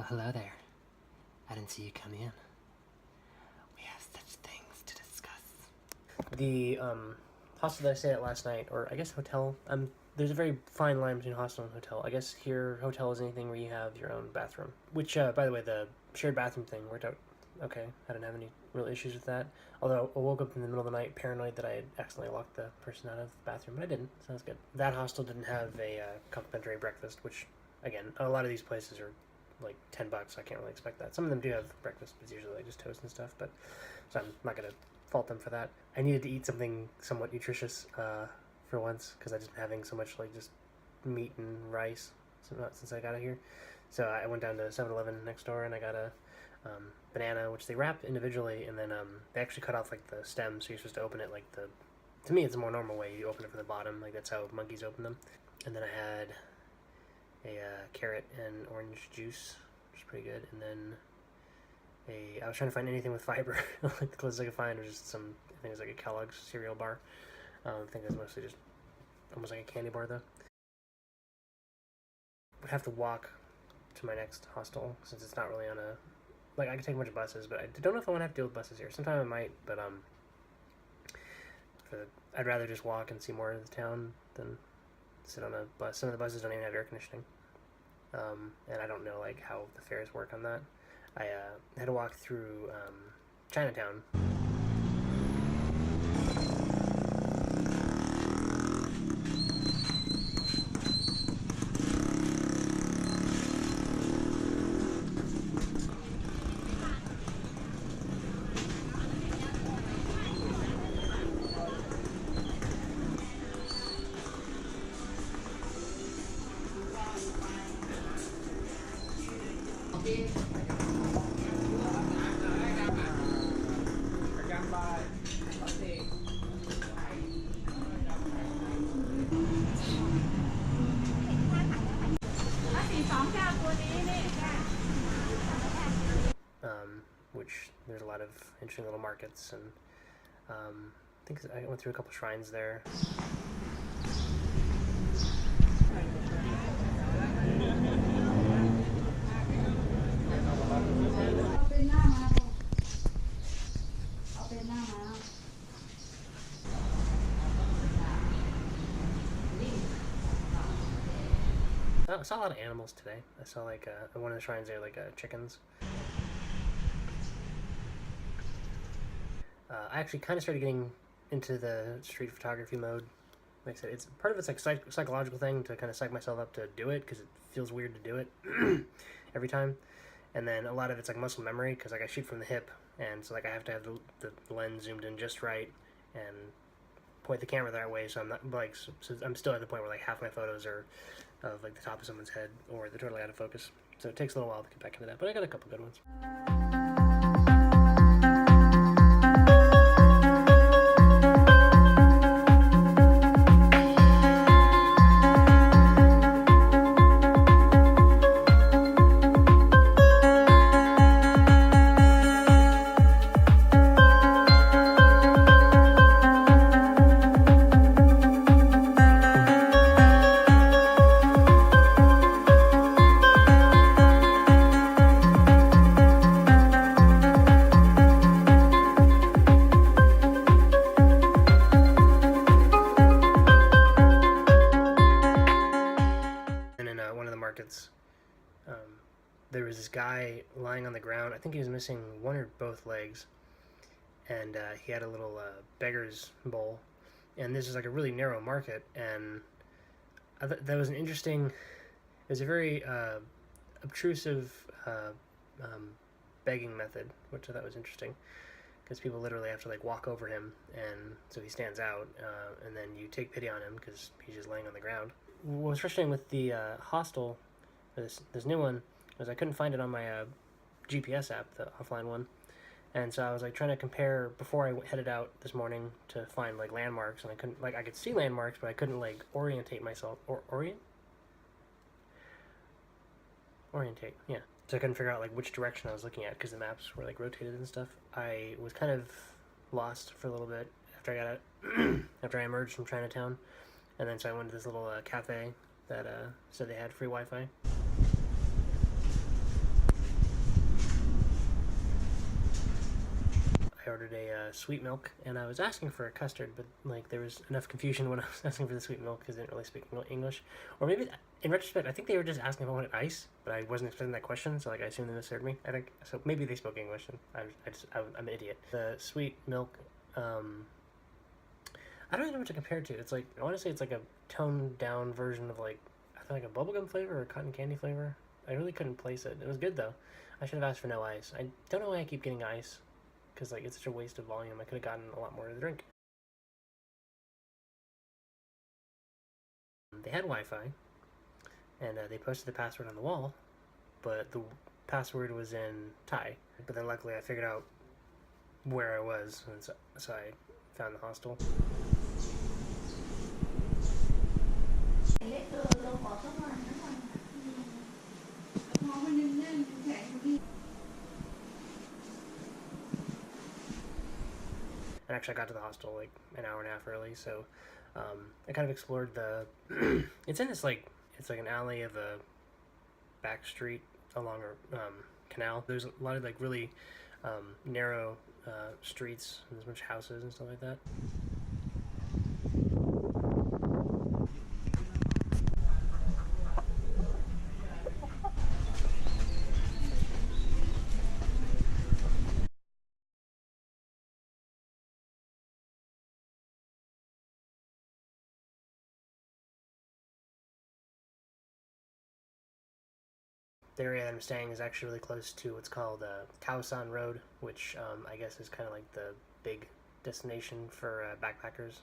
Oh, hello there. I didn't see you come in. We have such things to discuss. The hostel that I stayed at last night, or I guess hotel, there's a very fine line between hostel and hotel. I guess here, hotel is anything where you have your own bathroom. Which, by the way, the shared bathroom thing worked out okay. I didn't have any real issues with that. Although I woke up in the middle of the night paranoid that I had accidentally locked the person out of the bathroom, but I didn't, so that's good. That hostel didn't have a complimentary breakfast, which, again, a lot of these places are like $10. I can't really expect that. Some of them do have breakfast, but it's usually like just toast and stuff, but so I'm not going to fault them for that. I needed to eat something somewhat nutritious for once, because I've just been having so much like just meat and rice since I got out here. So I went down to 7-Eleven next door and I got a banana, which they wrap individually, and then they actually cut off like the stem, so you're supposed to open it like to me it's a more normal way. You open it from the bottom, like that's how monkeys open them. And then I had a carrot and orange juice, which is pretty good, and then I was trying to find anything with fiber. Like the closest I could find was just some, I think it was like a Kellogg's cereal bar. I think it was mostly just almost like a candy bar though. I'd have to walk to my next hostel since it's not really on a, like I could take a bunch of buses, but I don't know if I want to have to deal with buses here. Sometime I might, but I'd rather just walk and see more of the town than sit on a bus. Some of the buses don't even have air conditioning, and I don't know like how the fares work on that. I had to walk through Chinatown. Which there's a lot of interesting little markets, and I think I went through a couple shrines there. I saw a lot of animals today. I saw like one of the shrines there, like chickens. I actually kind of started getting into the street photography mode. Like I said, it's part of it's like psychological thing to kind of psych myself up to do it, because it feels weird to do it every time. And then a lot of it's like muscle memory, because like I shoot from the hip, and so like I have to have the lens zoomed in just right and point the camera that way, so I'm not like so I'm still at the point where like half my photos are of like the top of someone's head or they're totally out of focus. So it takes a little while to get back into that, but I got a couple good ones. There was this guy lying on the ground. I think he was missing one or both legs, and he had a little beggar's bowl. And this is like a really narrow market, and that was an interesting. It was a very obtrusive begging method, which I thought was interesting, because people literally have to like walk over him, and so he stands out, and then you take pity on him because he's just laying on the ground. What was frustrating with the hostel, this new one, was I couldn't find it on my GPS app, the offline one, and so I was like trying to compare before I headed out this morning to find like landmarks, and I couldn't, like I could see landmarks, but I couldn't like orientate myself, or orientate, yeah. So I couldn't figure out like which direction I was looking at, because the maps were like rotated and stuff. I was kind of lost for a little bit after I got out, after I emerged from Chinatown, and then so I went to this little cafe that said they had free Wi-Fi. ordered a sweet milk, and I was asking for a custard, but like there was enough confusion when I was asking for the sweet milk because I didn't really speak English. Or maybe, in retrospect, I think they were just asking if I wanted ice, but I wasn't expecting that question, so like I assumed they misheard me. I think so. Maybe they spoke English, and I'm an idiot. The sweet milk. I don't even know what to compare it to. It's like, honestly, it's like a toned down version of like, I think like a bubblegum flavor or a cotton candy flavor. I really couldn't place it. It was good though. I should have asked for no ice. I don't know why I keep getting ice, because like it's such a waste of volume. I could have gotten a lot more to drink. They had Wi-Fi, and they posted the password on the wall, but the password was in Thai. But then luckily I figured out where I was, and so I found the hostel. And actually I got to the hostel like an hour and a half early, so I kind of explored the it's in this like, it's like an alley of a back street along a canal. There's a lot of like really narrow streets, and there's a bunch of houses and stuff like that. The area that I'm staying is actually really close to what's called Khao Road, which I guess is kind of like the big destination for backpackers.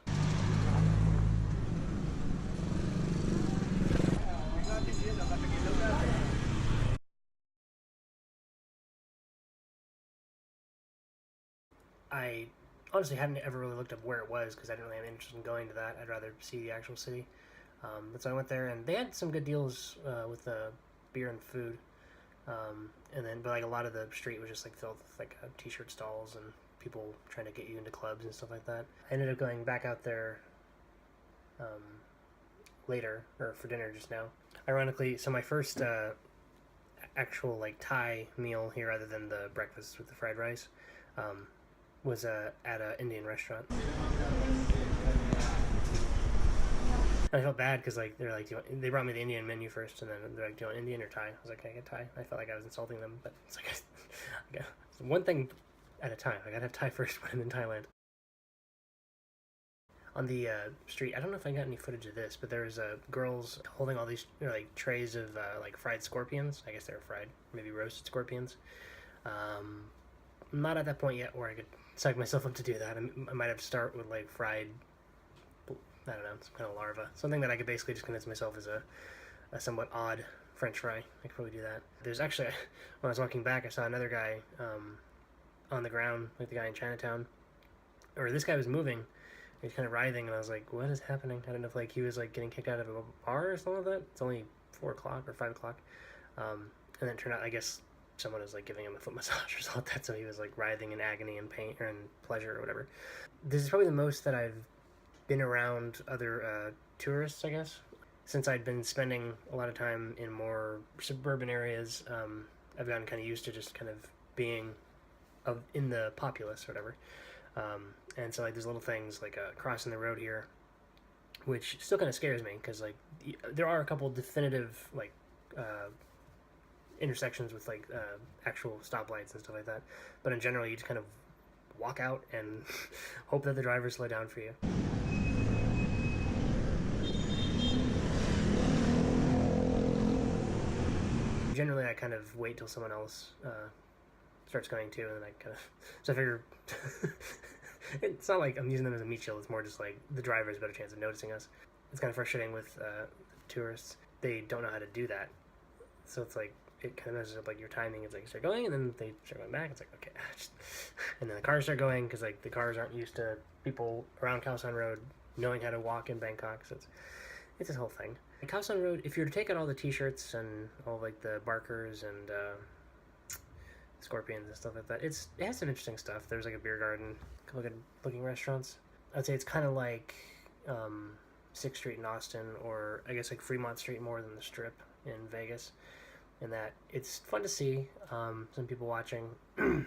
I honestly hadn't ever really looked up where it was because I didn't really have interest in going to that. I'd rather see the actual city. But so I went there, and they had some good deals with beer and food. And then, but like a lot of the street was just like filled with like t-shirt stalls and people trying to get you into clubs and stuff like that. I ended up going back out there later, or for dinner just now. Ironically, so my first actual like Thai meal here, other than the breakfast with the fried rice, was at an Indian restaurant. I felt bad because like they're like, they brought me the Indian menu first, and then they're like, do you want Indian or Thai? I was like, can I get Thai? I felt like I was insulting them, but it's like I got one thing at a time. I gotta have Thai first when I'm in Thailand. On the street, I don't know if I got any footage of this, but there's girls holding all these like trays of like fried scorpions. I guess they're fried, maybe roasted scorpions. I'm not at that point yet where I could psych myself up to do that. I might have to start with like fried, I don't know, some kind of larva. Something that I could basically just convince myself is a somewhat odd French fry. I could probably do that. There's actually, when I was walking back, I saw another guy on the ground, like the guy in Chinatown. Or this guy was moving. He's kind of writhing, and I was like, what is happening? I don't know if like he was like getting kicked out of a bar or something like that. It's only 4 o'clock or 5 o'clock. And then it turned out, I guess, someone was like giving him a foot massage or something like that, so he was like writhing in agony and pain or in pleasure or whatever. This is probably the most that I've been around other tourists, I guess. Since I'd been spending a lot of time in more suburban areas, I've gotten kind of used to just kind of being in the populace or whatever. And so like there's little things like crossing the road here, which still kind of scares me because like there are a couple definitive like intersections with like actual stoplights and stuff like that, but in general you just kind of walk out and hope that the drivers slow down for you. Generally I kind of wait till someone else starts going too, and then I kind of, so I figure it's not like I'm using them as a meat shield, it's more just like the driver has a better chance of noticing us. It's kind of frustrating with tourists. They don't know how to do that, so it's like it kind of messes up like your timing. It's like you start going and then they start going back. It's like okay, and then the cars start going because like the cars aren't used to people around Khao Road knowing how to walk in Bangkok, so it's this whole thing. Khao Road, if you were to take out all the t-shirts and all like the barkers and scorpions and stuff like that, it has some interesting stuff. There's like a beer garden, a couple good looking restaurants. I'd say it's kind of like 6th Street in Austin, or I guess like Fremont Street more than the Strip in Vegas, in that it's fun to see, some people watching,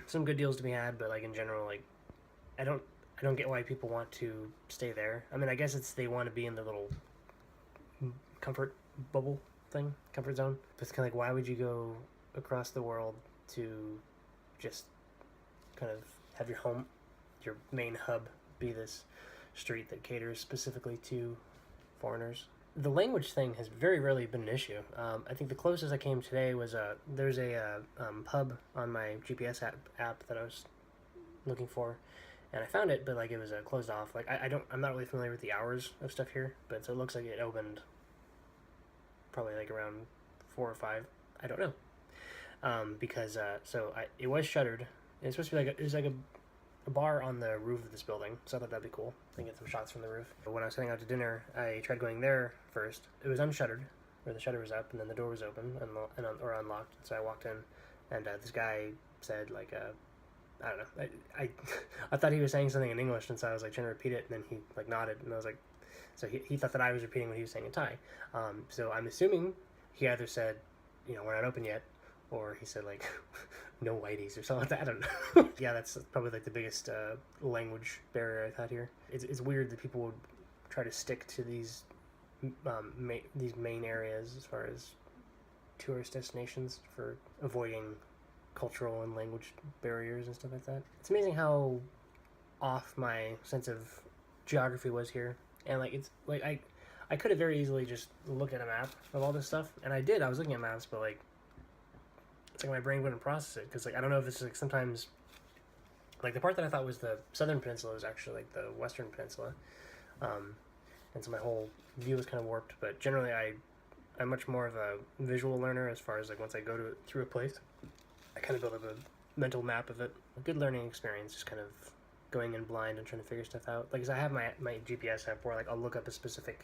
some good deals to be had, but like in general, like I don't get why people want to stay there. I mean, I guess it's they want to be in the little comfort bubble thing, comfort zone. But it's kind of like, why would you go across the world to just kind of have your home, your main hub, be this street that caters specifically to foreigners? The language thing has very rarely been an issue. I think the closest I came today was there's a pub on my GPS app that I was looking for, and I found it, but like it was closed off. Like I'm not really familiar with the hours of stuff here, but so it looks like it opened probably like around 4 or 5. I don't know, because it was shuttered. It's supposed to be it was like a bar on the roof of this building, so I thought that'd be cool. I can get some shots from the roof. But when I was heading out to dinner, I tried going there first. It was unshuttered, or the shutter was up, and then the door was open or unlocked. So I walked in, and this guy said like I don't know. I thought he was saying something in English, and so I was like trying to repeat it, and then he like nodded, and I was like, so he thought that I was repeating what he was saying in Thai. So I'm assuming he either said, we're not open yet, or he said like, no whiteys or something like that. I don't know. Yeah, that's probably like the biggest language barrier I've had here. It's weird that people would try to stick to these main areas as far as tourist destinations for avoiding cultural and language barriers and stuff like that. It's amazing how off my sense of geography was here, and like it's like I could have very easily just looked at a map of all this stuff, and I did. I was looking at maps, but like it's like my brain wouldn't process it because like I don't know if it's like sometimes like the part that I thought was the southern peninsula is actually like the western peninsula, and so my whole view was kind of warped. But generally, I'm much more of a visual learner as far as like once I go through a place, I kind of build up a mental map of it. A good learning experience, just kind of going in blind and trying to figure stuff out. Like, 'cause I have my GPS app where like I'll look up a specific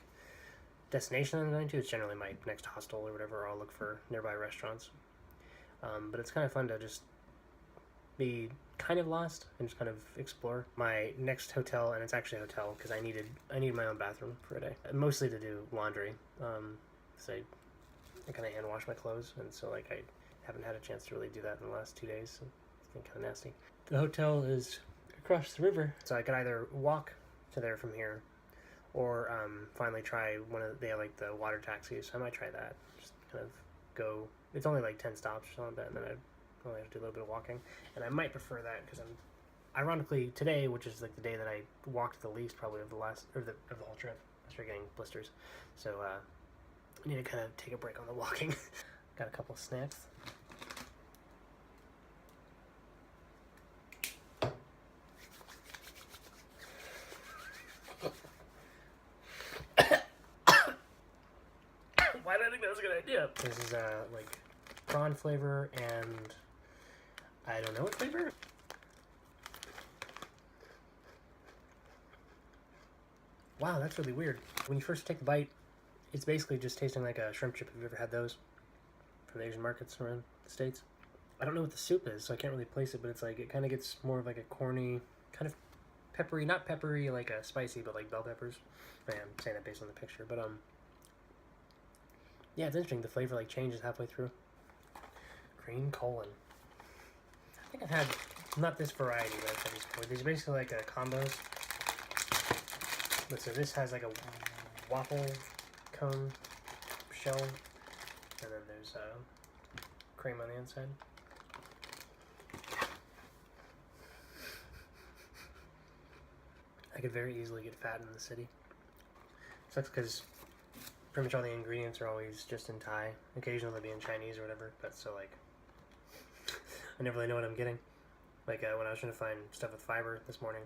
destination I'm going to. It's generally my next hostel or whatever, or I'll look for nearby restaurants. But it's kind of fun to just be kind of lost and just kind of explore. My next hotel, and it's actually a hotel because I needed my own bathroom for a day, mostly to do laundry. So I kind of hand wash my clothes, and so like I haven't had a chance to really do that in the last 2 days. So it's been kind of nasty. The hotel is across the river, so I could either walk to there from here, or finally try they have like the water taxis. So I might try that. Just kind of go. It's only like 10 stops or something like that, and then I only have to do a little bit of walking. And I might prefer that because ironically today, which is like the day that I walked the least probably of the whole trip, I started getting blisters. So I need to kind of take a break on the walking. Got a couple of snacks. Why did I think that was a good idea? This is like prawn flavor and I don't know what flavor. Wow, that's really weird. When you first take the bite, it's basically just tasting like a shrimp chip. Have you ever had those from the Asian markets around the States? I don't know what the soup is, so I can't really place it, but it's like it kind of gets more of like a corny, kind of peppery, not peppery like a spicy, but like bell peppers. I'm saying that based on the picture, but yeah, it's interesting. The flavor like changes halfway through. Green colon. I think I've had not this variety, but I've had these before. These are basically like combos. But so this has like a waffle cone shell, and then there's cream on the inside. I could very easily get fat in the city. Sucks because pretty much all the ingredients are always just in Thai. Occasionally they'll be in Chinese or whatever, but so like I never really know what I'm getting. Like when I was trying to find stuff with fiber this morning,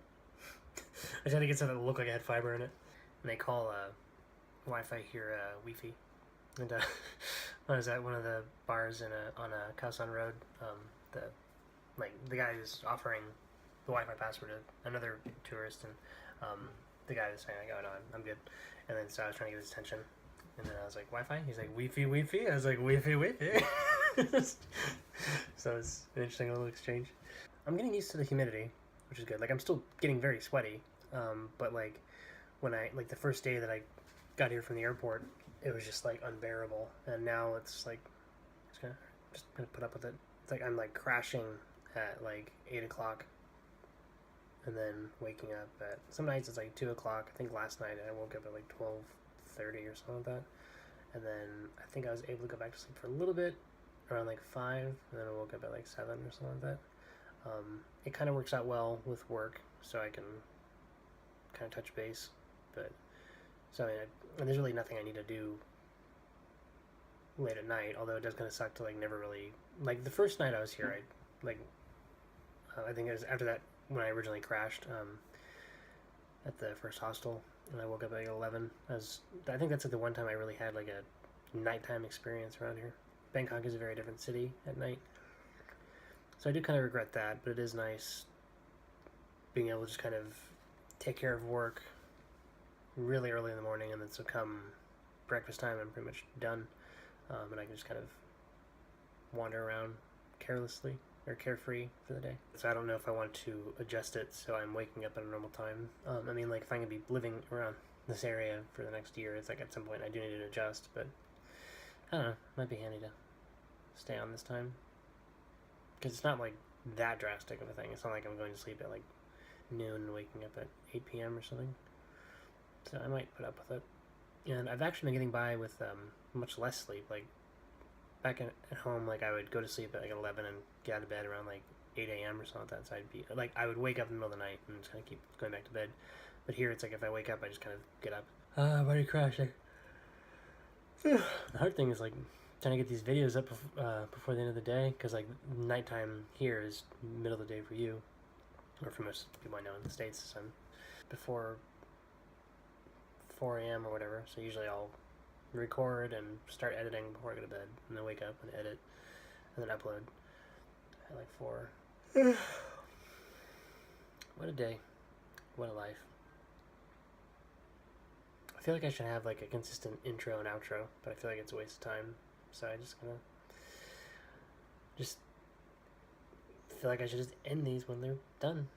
I tried to get something that looked like it had fiber in it, and they call Wi-Fi here Wi-Fi. And I was at one of the bars on Khao Road. The guy is offering the Wi-Fi password to another tourist, and the guy was saying, like, "Oh no, I'm good." And then so I was trying to get his attention, and then I was like, "Wi-Fi?" He's like, "Wi-Fi, Wi-Fi." I was like, "Wi-Fi, Wi-Fi." So it's an interesting little exchange. I'm getting used to the humidity, which is good. Like I'm still getting very sweaty, but like when the first day that I got here from the airport, it was just like unbearable, and now it's like just gonna put up with it. It's like I'm like crashing at like 8 o'clock and then waking up at, some nights it's like 2 o'clock. I think last night I woke up at like 12:30 or something like that. And then I think I was able to go back to sleep for a little bit, around like 5, and then I woke up at like 7 or something like that. It kind of works out well with work, so I can kind of touch base. But, so I mean, and there's really nothing I need to do late at night, although it does kind of suck to like never really, like the first night I was here, I think it was after that when I originally crashed at the first hostel, and I woke up at like 11. I think that's like the one time I really had like a nighttime experience around here. Bangkok is a very different city at night, so I do kind of regret that, but it is nice being able to just kind of take care of work really early in the morning, and then so come breakfast time I'm pretty much done, and I can just kind of wander around carelessly or carefree for the day. So I don't know if I want to adjust it so I'm waking up at a normal time. I mean, like if I'm gonna be living around this area for the next year, it's like at some point I do need to adjust, but I don't know, might be handy to stay on this time, because it's not like that drastic of a thing. It's not like I'm going to sleep at like noon and waking up at 8 p.m. or something, so I might put up with it. And I've actually been getting by with much less sleep. Like back at home, like I would go to sleep at like 11 and get out of bed around like 8 a.m. or something like that, so I'd be like, I would wake up in the middle of the night and just kind of keep going back to bed. But here it's like if I wake up I just kind of get up. I'm already crashing. The hard thing is like trying to get these videos up before the end of the day, because like nighttime here is middle of the day for you, or for most people I know in the States. So before 4 a.m. or whatever, so usually I'll record and start editing before I go to bed, and then wake up and edit, and then upload at like 4. What a day. What a life. I feel like I should have like a consistent intro and outro, but I feel like it's a waste of time, so I just feel like I should just end these when they're done.